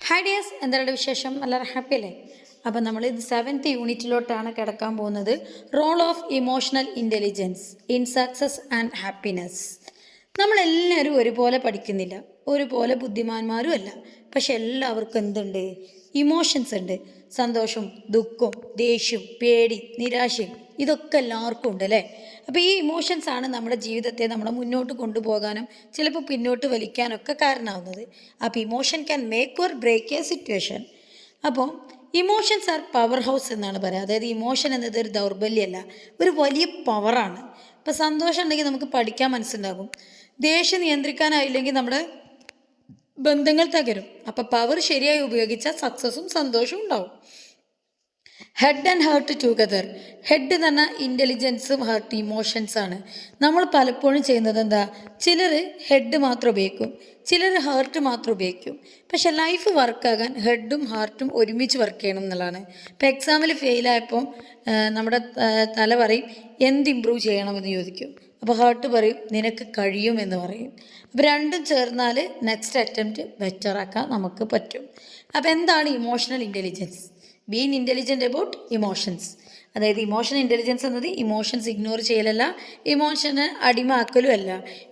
Hi dears, എന്താണ് വിശേഷം? എല്ലാവരും ഹാപ്പി അല്ലേ? അപ്പം നമ്മൾ ഇത് 7th യൂണിറ്റിലോട്ടാണ് കിടക്കാൻ പോകുന്നത്. Role of emotional intelligence in success and happiness. നമ്മളെല്ലാവരും ഒരുപോലെ പഠിക്കുന്നില്ല, ഒരുപോലെ ബുദ്ധിമാന്മാരും അല്ല. പക്ഷെ എല്ലാവർക്കും എന്തുണ്ട്? ഇമോഷൻസ് ഉണ്ട്. സന്തോഷവും ദുഃഖവും ദേഷ്യവും പേടി നിരാശയും ഇതൊക്കെ എല്ലാവർക്കും ഉണ്ട് അല്ലേ? അപ്പോൾ ഈ ഇമോഷൻസാണ് നമ്മുടെ ജീവിതത്തെ നമ്മളെ മുന്നോട്ട് കൊണ്ടുപോകാനും ചിലപ്പോൾ പിന്നോട്ട് വലിക്കാനൊക്കെ കാരണമാവുന്നത്. അപ്പോൾ emotion can make or break a situation. അപ്പോൾ ഇമോഷൻസ് ആർ പവർ ഹൗസ് എന്നാണ് പറയുക. അതായത് ഇമോഷൻ എന്നത് ഒരു ദൗർബല്യമല്ല, ഒരു വലിയ പവറാണ്. ഇപ്പോൾ സന്തോഷം ഉണ്ടെങ്കിൽ നമുക്ക് പഠിക്കാൻ മനസ്സിലാകും. ദേഷ്യം നിയന്ത്രിക്കാനായില്ലെങ്കിൽ നമ്മുടെ ബന്ധങ്ങൾ തകരും. അപ്പോൾ പവർ ശരിയായി ഉപയോഗിച്ചാൽ സക്സസ്സും സന്തോഷവും ഉണ്ടാവും. Head and heart together. Head എന്ന് പറഞ്ഞാൽ ഇൻ്റലിജൻസും ഹാർട്ട് ഇമോഷൻസാണ്. നമ്മൾ പലപ്പോഴും ചെയ്യുന്നത് എന്താ? ചിലർ ഹെഡ് മാത്രം ഉപയോഗിക്കും, ചിലർ ഹാർട്ട് മാത്രം ഉപയോഗിക്കും. പക്ഷെ ലൈഫ് വർക്കാകാൻ ഹെഡും ഹാർട്ടും ഒരുമിച്ച് വർക്ക് ചെയ്യണം എന്നുള്ളതാണ്. ഇപ്പോൾ എക്സാമിൽ ഫെയിലായപ്പോൾ നമ്മുടെ തല പറയും എന്ത് ഇമ്പ്രൂവ് ചെയ്യണമെന്ന് ചോദിക്കും. അപ്പോൾ ഹാർട്ട് പറയും നിനക്ക് കഴിയുമെന്ന് പറയും. അപ്പോൾ രണ്ടും ചേർന്നാൽ നെക്സ്റ്റ് അറ്റംപ്റ്റ് ബെറ്ററാക്കാൻ നമുക്ക് പറ്റും. അപ്പോൾ എന്താണ് emotional intelligence? Being intelligent about emotions. അതായത് ഇമോഷണൽ ഇൻ്റലിജൻസ് എന്നത് ഇമോഷൻസ് ഇഗ്നോർ ചെയ്യലല്ല, ഇമോഷനെ അടിമാക്കലും അല്ല.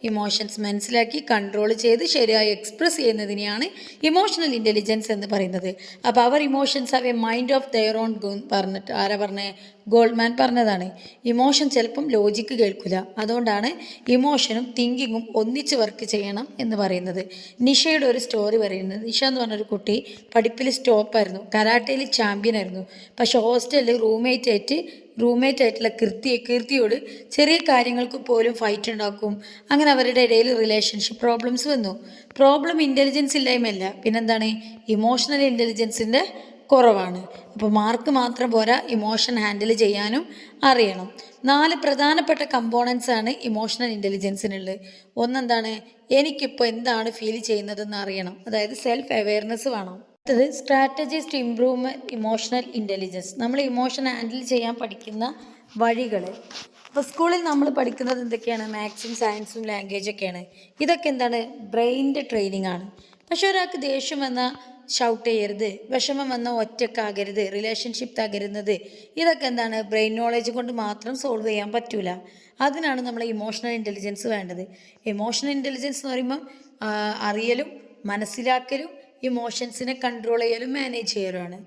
ഇമോഷൻസ് മനസ്സിലാക്കി കൺട്രോൾ ചെയ്ത് ശരിയായി എക്സ്പ്രസ് ചെയ്യുന്നതിനെയാണ് ഇമോഷണൽ ഇൻ്റലിജൻസ് എന്ന് പറയുന്നത്. അപ്പോൾ അവർ emotions have a mind of their own പറഞ്ഞിട്ട് ആരാ പറഞ്ഞേ? ഗോൾഡ്മാൻ പറഞ്ഞതാണ്. ഇമോഷൻ ചിലപ്പം ലോജിക്ക് കേൾക്കില്ല, അതുകൊണ്ടാണ് ഇമോഷനും തിങ്കിങ്ങും ഒന്നിച്ച് വർക്ക് ചെയ്യണം എന്ന് പറയുന്നത്. നിഷയുടെ ഒരു സ്റ്റോറി പറയുന്നത്, നിഷ എന്ന് പറഞ്ഞൊരു കുട്ടി പഠിപ്പിൽ സ്റ്റോപ്പായിരുന്നു, കരാട്ടയിൽ ചാമ്പ്യനായിരുന്നു. പക്ഷെ ഹോസ്റ്റലിൽ റൂംമേറ്റ് ആയിട്ടുള്ള കീർത്തിയോട് ചെറിയ കാര്യങ്ങൾക്ക് പോലും ഫൈറ്റ് ഉണ്ടാക്കും. അങ്ങനെ അവരുടെ ഇടയിൽ റിലേഷൻഷിപ്പ് പ്രോബ്ലംസ് വന്നു. പ്രോബ്ലം ഇൻ്റലിജൻസ് ഇല്ലായ്മയല്ല, പിന്നെന്താണ്? ഇമോഷണൽ ഇൻ്റലിജൻസിൻ്റെ കുറവാണ്. അപ്പോൾ മാർക്ക് മാത്രം പോരാ, ഇമോഷൻ ഹാൻഡിൽ ചെയ്യാനും അറിയണം. 4 പ്രധാനപ്പെട്ട കമ്പോണൻസ് ആണ് ഇമോഷണൽ ഇൻ്റലിജൻസിനുള്ളത്. ഒന്നെന്താണ്? എനിക്കിപ്പോൾ എന്താണ് ഫീൽ ചെയ്യുന്നതെന്ന് അറിയണം, അതായത് സെൽഫ് അവെയർനെസ് വേണം. അടുത്തത് strategies to improvement emotional intelligence. നമ്മൾ ഇമോഷൻ ഹാൻഡിൽ ചെയ്യാൻ പഠിക്കുന്ന വഴികൾ. ഇപ്പോൾ സ്കൂളിൽ നമ്മൾ പഠിക്കുന്നത് എന്തൊക്കെയാണ്? മാത്സും സയൻസും ലാംഗ്വേജൊക്കെയാണ്. ഇതൊക്കെ എന്താണ്? ബ്രെയിനിൻ്റെ ട്രെയിനിങ് ആണ്. പക്ഷെ ഒരാൾക്ക് ദേഷ്യം വന്നാൽ ഷൗട്ട് ചെയ്യരുത്, വിഷമം വന്നാൽ ഒറ്റക്കാകരുത്, റിലേഷൻഷിപ്പ് തകരുന്നത്, ഇതൊക്കെ എന്താണ്? ബ്രെയിൻ നോളേജ് കൊണ്ട് മാത്രം സോൾവ് ചെയ്യാൻ പറ്റൂല. അതിനാണ് നമ്മൾ ഇമോഷണൽ ഇൻ്റലിജൻസ് വേണ്ടത്. ഇമോഷണൽ ഇൻ്റലിജൻസ് എന്ന് പറയുമ്പോൾ അറിയലും മനസ്സിലാക്കലും ഇമോഷൻസിനെ കൺട്രോൾ ചെയ്യലും മാനേജ് ചെയ്യലുമാണ്.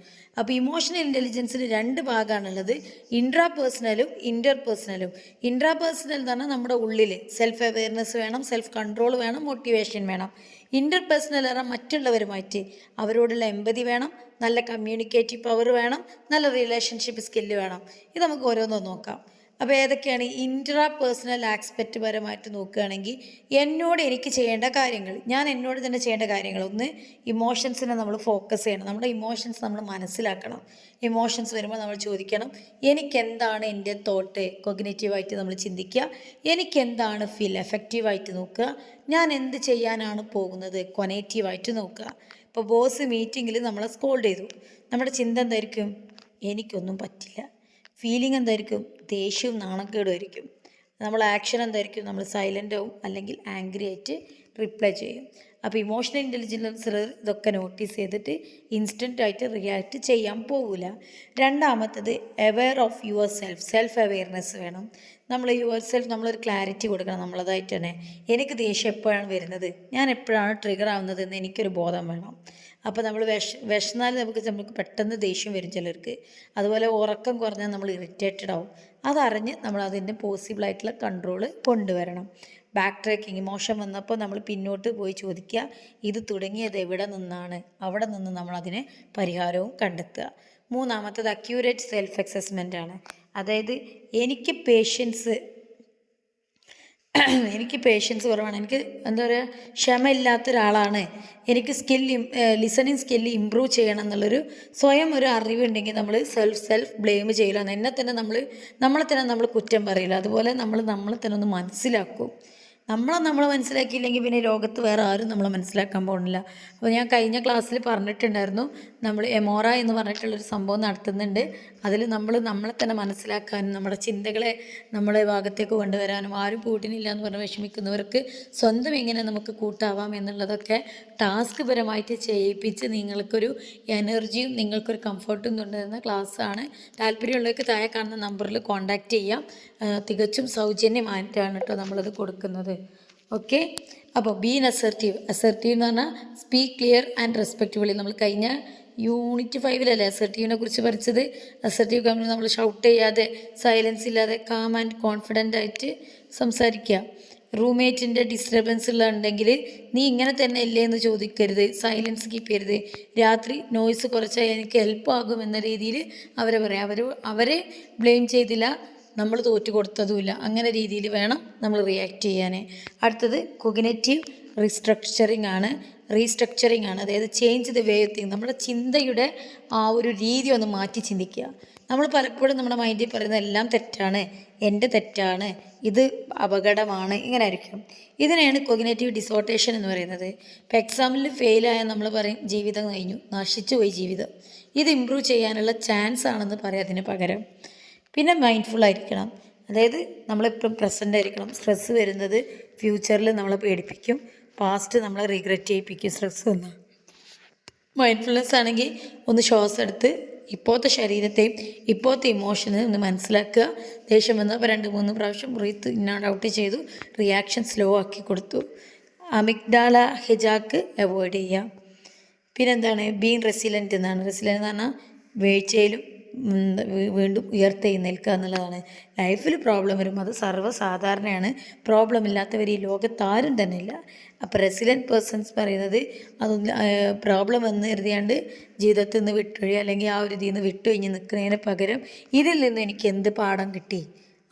അപ്പോൾ ഇമോഷണൽ ഇൻ്റലിജൻസിന് 2 ഭാഗമാണുള്ളത്, ഇൻട്രാ പേഴ്സണലും ഇൻ്റർ പേഴ്സണലും. ഇൻട്രാ പേഴ്സണൽ എന്ന് പറഞ്ഞാൽ നമ്മുടെ ഉള്ളിൽ സെൽഫ് അവെയർനെസ് വേണം, സെൽഫ് കൺട്രോൾ വേണം, മോട്ടിവേഷൻ വേണം. ഇൻ്റർ പേഴ്സണൽ പറഞ്ഞാൽ മറ്റുള്ളവരുമായിട്ട് അവരോടുള്ള എമ്പതി വേണം, നല്ല കമ്മ്യൂണിക്കേറ്റീവ് പവർ വേണം, നല്ല റിലേഷൻഷിപ്പ് സ്കില്ല് വേണം. ഇത് നമുക്ക് ഓരോന്നും നോക്കാം. അപ്പോൾ ഏതൊക്കെയാണ്? ഇൻട്രാ പേഴ്സണൽ ആസ്പെക്റ്റ് പരമായിട്ട് നോക്കുകയാണെങ്കിൽ എനിക്ക് ചെയ്യേണ്ട കാര്യങ്ങൾ, ഞാൻ എന്നോട് തന്നെ ചെയ്യേണ്ട കാര്യങ്ങൾ. ഒന്ന്, ഇമോഷൻസിനെ നമ്മൾ ഫോക്കസ് ചെയ്യണം. നമ്മുടെ ഇമോഷൻസ് നമ്മൾ മനസ്സിലാക്കണം. ഇമോഷൻസ് വരുമ്പോൾ നമ്മൾ ചോദിക്കണം എനിക്കെന്താണ് എൻ്റെ തോട്ട്, കൊഗ്നിറ്റീവായിട്ട് നമ്മൾ ചിന്തിക്കുക. എനിക്കെന്താണ് ഫീൽ, എഫക്റ്റീവായിട്ട് നോക്കുക. ഞാൻ എന്ത് ചെയ്യാനാണ് പോകുന്നത്, കൊനേറ്റീവായിട്ട് നോക്കുക. ഇപ്പോൾ ബോസ് മീറ്റിങ്ങിൽ നമ്മളെ സ്കോൾഡ് ചെയ്തു, നമ്മുടെ ചിന്ത എന്തായിരിക്കും? എനിക്കൊന്നും പറ്റില്ല. ഫീലിംഗ് എന്തായിരിക്കും? ദേഷ്യവും നാണക്കേടുമായിരിക്കും. നമ്മൾ ആക്ഷൻ എന്തായിരിക്കും? നമ്മൾ സൈലൻ്റ് ആവും, അല്ലെങ്കിൽ ആംഗ്രി ആയിട്ട് റിപ്ലൈ ചെയ്യും. അപ്പോൾ ഇമോഷണൽ ഇൻ്റലിജൻസ് ഇതൊക്കെ നോട്ടീസ് ചെയ്തിട്ട് ഇൻസ്റ്റൻ്റായിട്ട് റിയാക്ട് ചെയ്യാൻ പോകില്ല. രണ്ടാമത്തത് aware of your self awareness വേണം. നമ്മൾ നമ്മളൊരു ക്ലാരിറ്റി കൊടുക്കണം നമ്മളതായിട്ട് തന്നെ. എനിക്ക് ദേഷ്യം എപ്പോഴാണ് വരുന്നത്, ഞാൻ എപ്പോഴാണ് ട്രിഗർ ആവുന്നതെന്ന് എനിക്കൊരു ബോധം വേണം. അപ്പോൾ നമ്മൾ വിശന്നാൽ നമുക്ക് പെട്ടെന്ന് ദേഷ്യം വരും ചിലർക്ക്. അതുപോലെ ഉറക്കം കുറഞ്ഞാൽ നമ്മൾ ഇറിറ്റേറ്റഡ് ആവും. അതറിഞ്ഞ് നമ്മൾ അതിൻ്റെ പോസിബിളായിട്ടുള്ള കൺട്രോൾ കൊണ്ടുവരണം. Back tracking. ഇമോഷൻ വന്നപ്പോൾ നമ്മൾ പിന്നോട്ട് പോയി ചോദിക്കുക ഇത് തുടങ്ങിയത് എവിടെ നിന്നാണ്, അവിടെ നിന്ന് നമ്മളതിന് പരിഹാരവും കണ്ടെത്തുക. മൂന്നാമത്തത് അക്യൂറേറ്റ് സെൽഫ് അസസ്മെൻ്റ് ആണ്. അതായത് എനിക്ക് പേഷ്യൻസ് കുറവാണ്, എനിക്ക് എന്താ പറയുക, ക്ഷമയില്ലാത്ത ഒരാളാണ്, എനിക്ക് ലിസണിങ് സ്കില്ല് ഇമ്പ്രൂവ് ചെയ്യണം എന്നുള്ളൊരു സ്വയം ഒരു അറിവുണ്ടെങ്കിൽ നമ്മൾ സെൽഫ് ബ്ലെയിം ചെയ്യില്ല. നമ്മളെ തന്നെ നമ്മൾ കുറ്റം പറയില്ല. അതുപോലെ നമ്മളെ തന്നെ ഒന്ന് മനസ്സിലാക്കും. നമ്മളെ മനസ്സിലാക്കിയില്ലെങ്കിൽ പിന്നെ ലോകത്ത് വേറെ ആരും നമ്മളെ മനസ്സിലാക്കാൻ പോകുന്നില്ല. അപ്പോൾ ഞാൻ കഴിഞ്ഞ ക്ലാസ്സിൽ പറഞ്ഞിട്ടുണ്ടായിരുന്നു, നമ്മൾ എമോറ എന്ന് പറഞ്ഞിട്ടുള്ളൊരു സംഭവം നടത്തുന്നുണ്ട്. അതിൽ നമ്മളെ തന്നെ മനസ്സിലാക്കാനും നമ്മുടെ ചിന്തകളെ നമ്മളെ ഭാഗത്തേക്ക് കൊണ്ടുവരാനും ആരും കൂട്ടിനില്ല എന്ന് പറഞ്ഞ് വിഷമിക്കുന്നവർക്ക് സ്വന്തം എങ്ങനെ നമുക്ക് കൂട്ടാവാം എന്നുള്ളതൊക്കെ ടാസ്ക് പരമായിട്ട് ചെയ്യിപ്പിച്ച് നിങ്ങൾക്കൊരു എനർജിയും നിങ്ങൾക്കൊരു കംഫർട്ടും കൊണ്ടുവരുന്ന ക്ലാസ്സാണ്. താല്പര്യമുള്ളവർക്ക് താഴെ കാണുന്ന നമ്പറിൽ കോൺടാക്റ്റ് ചെയ്യാം. തികച്ചും സൗജന്യമായിട്ടാണ് കേട്ടോ നമ്മളത് കൊടുക്കുന്നത്. ഓക്കെ, അപ്പോൾ ബീൻ അസർട്ടീവ് എന്ന് പറഞ്ഞാൽ സ്പീക്ക് ക്ലിയർ ആൻഡ് റെസ്പെക്റ്റബിളി. നമ്മൾ കഴിഞ്ഞ യൂണിറ്റ് 5 അസർട്ടീവിനെ കുറിച്ച് പഠിച്ചത്. അസർട്ടീവ് കമ്മ്യൂണിറ്റി നമ്മൾ ഷൗട്ട് ചെയ്യാതെ, സൈലൻസ് ഇല്ലാതെ കാം ആൻഡ് കോൺഫിഡൻ്റ് ആയിട്ട് സംസാരിക്കുക. റൂംമേറ്റിൻ്റെ ഡിസ്റ്റർബൻസ് ഉണ്ടെങ്കിൽ നീ ഇങ്ങനെ തന്നെ അല്ലേ എന്ന് ചോദിക്കരുത്, സൈലൻസ് കീപ്പ് ചെയ്യരുത്. രാത്രി നോയ്സ് കുറച്ചാൽ എനിക്ക് ഹെൽപ്പ് ആകും എന്ന രീതിയിൽ അവരെ പറയാം. അവരെ ബ്ലെയിം ചെയ്തില്ല, നമ്മൾ തോറ്റു കൊടുത്തതുമില്ല, അങ്ങനെ രീതിയിൽ വേണം നമ്മൾ റിയാക്ട് ചെയ്യാൻ. അടുത്തത് കൊഗ്നിറ്റീവ് റീസ്ട്രക്ചറിങ് ആണ്. അതായത് change the way of think. നമ്മുടെ ചിന്തയുടെ ആ ഒരു രീതി ഒന്ന് മാറ്റി ചിന്തിക്കുക. നമ്മൾ പലപ്പോഴും നമ്മുടെ മൈൻഡിൽ പറയുന്നത് എല്ലാം തെറ്റാണ്, എൻ്റെ തെറ്റാണ്, ഇത് അപകടമാണ്, ഇങ്ങനെ ആയിരിക്കും. ഇതിനെയാണ് കൊഗ്നിറ്റീവ് ഡിസോർട്ടേഷൻ എന്ന് പറയുന്നത്. ഇപ്പോൾ എക്സാമിൽ ഫെയിലായാൽ നമ്മൾ പറയും ജീവിതം കഴിഞ്ഞു, നശിച്ചു പോയി ജീവിതം. ഇത് ഇമ്പ്രൂവ് ചെയ്യാനുള്ള ചാൻസ് ആണെന്ന് പറയാം അതിന് പകരം. പിന്നെ മൈൻഡ്ഫുൾ ആയിരിക്കണം. അതായത് നമ്മളെപ്പോഴും പ്രസൻ്റ് ആയിരിക്കണം. സ്ട്രെസ്സ് വരുന്നത് ഫ്യൂച്ചറിൽ നമ്മളെ പേടിപ്പിക്കും, പാസ്റ്റ് നമ്മളെ റിഗ്രറ്റ് ചെയ്യിപ്പിക്കും സ്ട്രെസ്സ് വന്ന്. മൈൻഡ്ഫുൾനെസ് ആണെങ്കിൽ ഒന്ന് ശ്വാസം എടുത്ത് ഇപ്പോഴത്തെ ശരീരത്തെയും ഇപ്പോഴത്തെ ഇമോഷനെ ഒന്ന് മനസ്സിലാക്കുക. ദേഷ്യം വന്നപ്പോൾ 2-3 പ്രാവശ്യം ബ്രീത്ത് ഇൻ ആൻഡ് ഔട്ട് ചെയ്തു, റിയാക്ഷൻ സ്ലോ ആക്കി കൊടുത്തു. അമിഗ്ഡാല ഹിജാക്ക് അവോയ്ഡ് ചെയ്യുക. പിന്നെന്താണ് ബീൻ റെസിലൻ്റ് എന്നാണ്. റെസിലൻ്റ് എന്ന് പറഞ്ഞാൽ വീഴ്ചയിലും വീണ്ടും ഉയർത്തെഴുന്നേൽക്കുക എന്നുള്ളതാണ്. ലൈഫിൽ പ്രോബ്ലം വരും, അത് സർവ്വസാധാരണയാണ്. പ്രോബ്ലം ഇല്ലാത്തവർ ഈ ലോകത്താരും തന്നെ ഇല്ല. അപ്പോൾ റെസിലൻറ്റ് പേഴ്സൺസ് പറയുന്നത് അതൊന്നും പ്രോബ്ലം വന്ന് കരുതിയാണ്ട് ജീവിതത്തിൽ നിന്ന് വിട്ടൊഴിയുക, അല്ലെങ്കിൽ ആ ഒരു ഇതിൽ നിന്ന് വിട്ടുകഴിഞ്ഞ് നിൽക്കുന്നതിന് പകരം ഇതിൽ നിന്ന് എനിക്ക് എന്ത് പാഠം കിട്ടി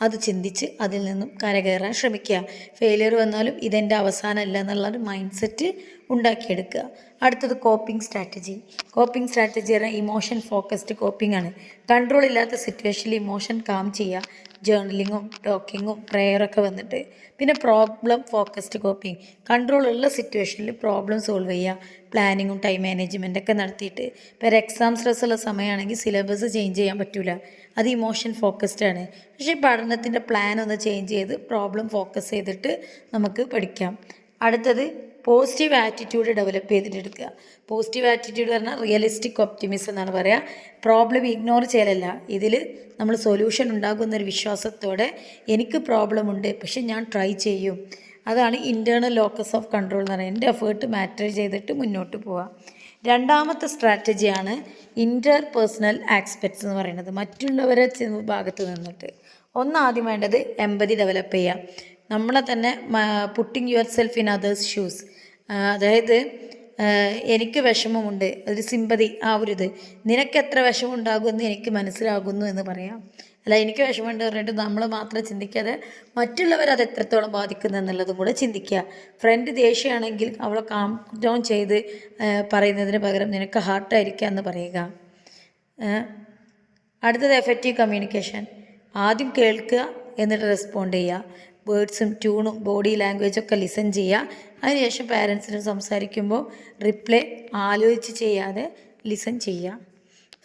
അത് ചിന്തിച്ച് അതിൽ നിന്നും കരകയറാൻ ശ്രമിക്കുക. ഫെയിലിയർ വന്നാലും ഇതെൻ്റെ അവസാനമല്ല എന്നുള്ളൊരു മൈൻഡ് സെറ്റ് ഉണ്ടാക്കിയെടുക്കുക. അടുത്തത് കോപ്പിംഗ് സ്ട്രാറ്റജി പറഞ്ഞാൽ ഇമോഷൻ ഫോക്കസ്ഡ് കോപ്പിംഗ് ആണ്. കൺട്രോൾ ഇല്ലാത്ത സിറ്റുവേഷനിൽ ഇമോഷൻ കാം ചെയ്യുക, ജേർണലിങ്ങും ടോക്കിങ്ങും പ്രെയറൊക്കെ വന്നിട്ട്. പിന്നെ പ്രോബ്ലം ഫോക്കസ്ഡ് കോപ്പിംഗ്, കൺട്രോൾ ഉള്ള സിറ്റുവേഷനിൽ പ്രോബ്ലം സോൾവ് ചെയ്യുക, പ്ലാനിങ്ങും ടൈം മാനേജ്മെൻറ്റൊക്കെ നടത്തിയിട്ട്. ഇപ്പോൾ എക്സാം സ്ട്രെസ് ഉള്ള സമയമാണെങ്കിൽ സിലബസ് ചേഞ്ച് ചെയ്യാൻ പറ്റില്ല, അത് ഇമോഷൻ ഫോക്കസ്ഡ് ആണ്. പക്ഷേ പഠനത്തിൻ്റെ പ്ലാൻ ഒന്ന് ചേഞ്ച് ചെയ്ത് പ്രോബ്ലം ഫോക്കസ് ചെയ്തിട്ട് നമുക്ക് പഠിക്കാം. അടുത്തത് പോസിറ്റീവ് ആറ്റിറ്റ്യൂഡ് ഡെവലപ്പ് ചെയ്തിട്ടെടുക്കുക. പോസിറ്റീവ് ആറ്റിറ്റ്യൂഡ് പറഞ്ഞാൽ റിയലിസ്റ്റിക് ഒപ്റ്റിമിസം എന്നാണ് പറയുക. പ്രോബ്ലം ഇഗ്നോർ ചെയ്യലല്ല, ഇതിൽ നമ്മൾ സൊല്യൂഷൻ ഉണ്ടാകുന്നൊരു വിശ്വാസത്തോടെ എനിക്ക് പ്രോബ്ലം ഉണ്ട് പക്ഷെ ഞാൻ ട്രൈ ചെയ്യും. അതാണ് ഇൻറ്റേർണൽ ലോക്കസ് ഓഫ് കൺട്രോൾ എന്ന് പറയുന്നത്. എൻ്റെ എഫേർട്ട് മാറ്റർ ചെയ്തിട്ട് മുന്നോട്ട് പോവുക. രണ്ടാമത്തെ സ്ട്രാറ്റജിയാണ് ഇൻ്റർ പേഴ്സണൽ ആസ്പെക്ട്സ് എന്ന് പറയുന്നത്, മറ്റുള്ളവരെ ഭാഗത്ത് നിന്നിട്ട്. ആദ്യം വേണ്ടത് എമ്പതി ഡെവലപ്പ് ചെയ്യുക. നമ്മളെ തന്നെ putting yourself in others shoes. അതായത് എനിക്ക് വിഷമമുണ്ട്, ഒരു സിമ്പതി, ആ ഒരു ഇത് നിനക്ക് എത്ര വിഷമം ഉണ്ടാകുമെന്ന് എനിക്ക് മനസ്സിലാകുന്നു എന്ന് പറയാം. അല്ല എനിക്ക് വിഷമമുണ്ട് പറഞ്ഞിട്ട് നമ്മൾ മാത്രം ചിന്തിക്കാതെ മറ്റുള്ളവർ അത് എത്രത്തോളം ബാധിക്കുന്നു എന്നുള്ളതും കൂടെ ചിന്തിക്കുക. ഫ്രണ്ട് ദേഷ്യമാണെങ്കിൽ അവളെ കാം ഡൗൺ ചെയ്ത് പറയുന്നതിന് പകരം നിനക്ക് ഹാർട്ടായിരിക്കുക എന്ന് പറയുക. അടുത്തത് എഫക്റ്റീവ് കമ്മ്യൂണിക്കേഷൻ. ആദ്യം കേൾക്കുക എന്നിട്ട് റെസ്പോണ്ട് ചെയ്യുക. വേർഡ്സും ട്യൂണും ബോഡി ലാംഗ്വേജൊക്കെ ലിസൺ ചെയ്യുക. അതിനുശേഷം പാരൻസിന് സംസാരിക്കുമ്പോൾ റിപ്ലൈ ആലോചിച്ച് ചെയ്യാതെ ലിസൺ ചെയ്യുക.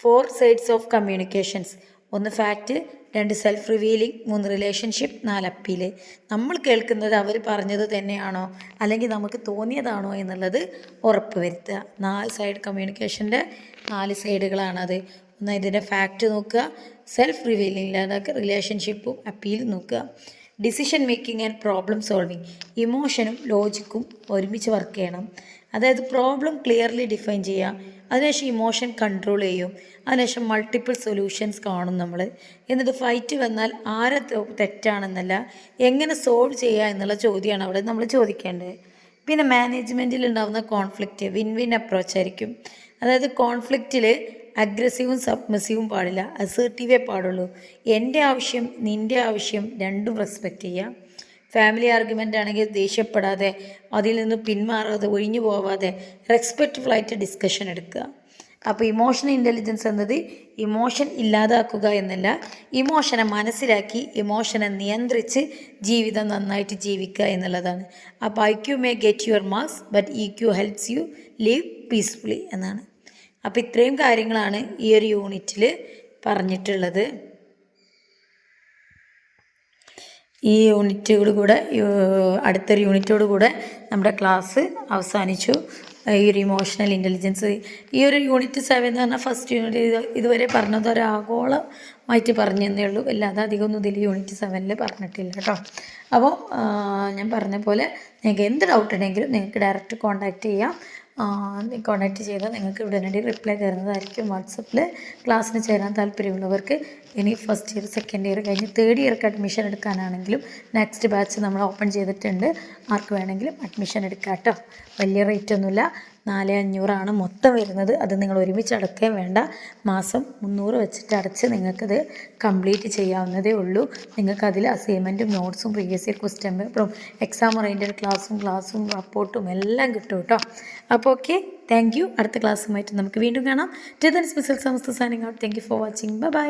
4 sides of communications. 1 fact, 2 self revealing, 3 relationship, 4 appeal. നമ്മൾ കേൾക്കുന്നത് അവർ പറഞ്ഞത് തന്നെയാണോ അല്ലെങ്കിൽ നമുക്ക് തോന്നിയതാണോ എന്നുള്ളത് ഉറപ്പ് വരുത്തുക. 4 സൈഡ് കമ്മ്യൂണിക്കേഷൻ്റെ 4 സൈഡുകളാണത്. ഒന്ന് ഇതിൻ്റെ ഫാക്റ്റ് നോക്കുക, സെൽഫ് റിവീലിംഗ് അതൊക്കെ റിലേഷൻഷിപ്പും അപ്പീലും നോക്കുക. Decision making and problem solving. ഇമോഷനും ലോജിക്കും ഒരുമിച്ച് വർക്ക് ചെയ്യണം. അതായത് പ്രോബ്ലം ക്ലിയർലി ഡിഫൈൻ ചെയ്യുക, അതിനുശേഷം ഇമോഷൻ കൺട്രോൾ ചെയ്യും, അതിനുശേഷം മൾട്ടിപ്പിൾ സൊല്യൂഷൻസ് കാണും നമ്മൾ. എന്നിട്ട് ഫൈറ്റ് വന്നാൽ ആരെ തെറ്റാണെന്നല്ല എങ്ങനെ സോൾവ് ചെയ്യുക എന്നുള്ള ചോദ്യമാണ് അവിടെ നമ്മൾ ചോദിക്കേണ്ടത്. പിന്നെ മാനേജ്മെൻറ്റിൽ ഉണ്ടാകുന്ന കോൺഫ്ലിക്റ്റ് വിൻ വിൻ അപ്രോച്ച് ആയിരിക്കും. അതായത് കോൺഫ്ലിക്റ്റിൽ അഗ്രസീവും സബ്മിസീവും പാടില്ല, അസേർട്ടീവേ പാടുള്ളൂ. എൻ്റെ ആവശ്യം നിൻ്റെ ആവശ്യം രണ്ടും റെസ്പെക്റ്റ് ചെയ്യുക. ഫാമിലി ആർഗ്യുമെൻ്റ് ആണെങ്കിൽ ദേഷ്യപ്പെടാതെ അതിൽ നിന്ന് പിന്മാറാതെ ഒഴിഞ്ഞു പോവാതെ റെസ്പെക്റ്റ്ഫുള്ളായിട്ട് ഡിസ്കഷൻ എടുക്കുക. അപ്പോൾ ഇമോഷണൽ ഇൻ്റലിജൻസ് എന്നത് ഇമോഷൻ ഇല്ലാതാക്കുക എന്നല്ല, ഇമോഷനെ മനസ്സിലാക്കി ഇമോഷനെ നിയന്ത്രിച്ച് ജീവിതം നന്നായിട്ട് ജീവിക്കുക എന്നുള്ളതാണ്. അപ്പോൾ IQ may get your marks but EQ helps you live peacefully എന്നാണ്. അപ്പോൾ ഇത്രയും കാര്യങ്ങളാണ് ഈ ഒരു യൂണിറ്റിൽ പറഞ്ഞിട്ടുള്ളത്. ഈ യൂണിറ്റോട് കൂടെ അടുത്തൊരു യൂണിറ്റോട് കൂടെ നമ്മുടെ ക്ലാസ് അവസാനിച്ചു. ഈ ഒരു ഇമോഷണൽ ഇൻ്റലിജൻസ് ഈ ഒരു യൂണിറ്റ് 7 എന്ന് പറഞ്ഞാൽ ഫസ്റ്റ് യൂണിറ്റ് ഇതുവരെ പറഞ്ഞത് ഒരു ആഗോളമായിട്ട് പറഞ്ഞതേ ഉള്ളൂ, അല്ലാതെ അധികമൊന്നും ഇതിൽ യൂണിറ്റ് 7 പറഞ്ഞിട്ടില്ല കേട്ടോ. അപ്പോൾ ഞാൻ പറഞ്ഞ പോലെ നിങ്ങൾക്ക് എന്ത് ഡൗട്ട് ഉണ്ടെങ്കിലും നിങ്ങൾക്ക് ഡയറക്റ്റ് കോൺടാക്റ്റ് ചെയ്യാം. കോൺടാക്റ്റ് ചെയ്താൽ നിങ്ങൾക്ക് ഉടനടി റിപ്ലൈ തരുന്നതായിരിക്കും വാട്സപ്പിൽ. ക്ലാസ്സിന് ചേരാൻ താല്പര്യമുള്ളവർക്ക് ഇനി ഫസ്റ്റ് ഇയർ സെക്കൻഡ് ഇയർ കഴിഞ്ഞ് തേർഡ് ഇയർക്ക് അഡ്മിഷൻ എടുക്കാനാണെങ്കിലും നെക്സ്റ്റ് ബാച്ച് നമ്മൾ ഓപ്പൺ ചെയ്തിട്ടുണ്ട്. ആർക്ക് വേണമെങ്കിലും അഡ്മിഷൻ എടുക്കാം കേട്ടോ. വലിയ റേറ്റ് ഒന്നുമില്ല, 4500 മൊത്തം വരുന്നത്. അത് നിങ്ങൾ ഒരുമിച്ച് അടക്കുകയും വേണ്ട, മാസം 300 വെച്ചിട്ട് അടച്ച് നിങ്ങൾക്കത് കംപ്ലീറ്റ് ചെയ്യാവുന്നതേ ഉള്ളൂ. നിങ്ങൾക്കതിൽ അസൈൻമെൻറ്റും നോട്ട്സും പ്രീവിയസ് ഇയർ ക്വസ്റ്റ്യൻ പേപ്പറും എക്സാം ഓറിയൻറ്റഡ് ക്ലാസ്സും റിപ്പോർട്ടും എല്ലാം കിട്ടും കേട്ടോ. അപ്പോൾ ഓക്കെ, താങ്ക് യു. അടുത്ത ക്ലാസ്സുമായിട്ട് നമുക്ക് വീണ്ടും കാണാം. Till then special Samastha signing out. Thank you for watching. By.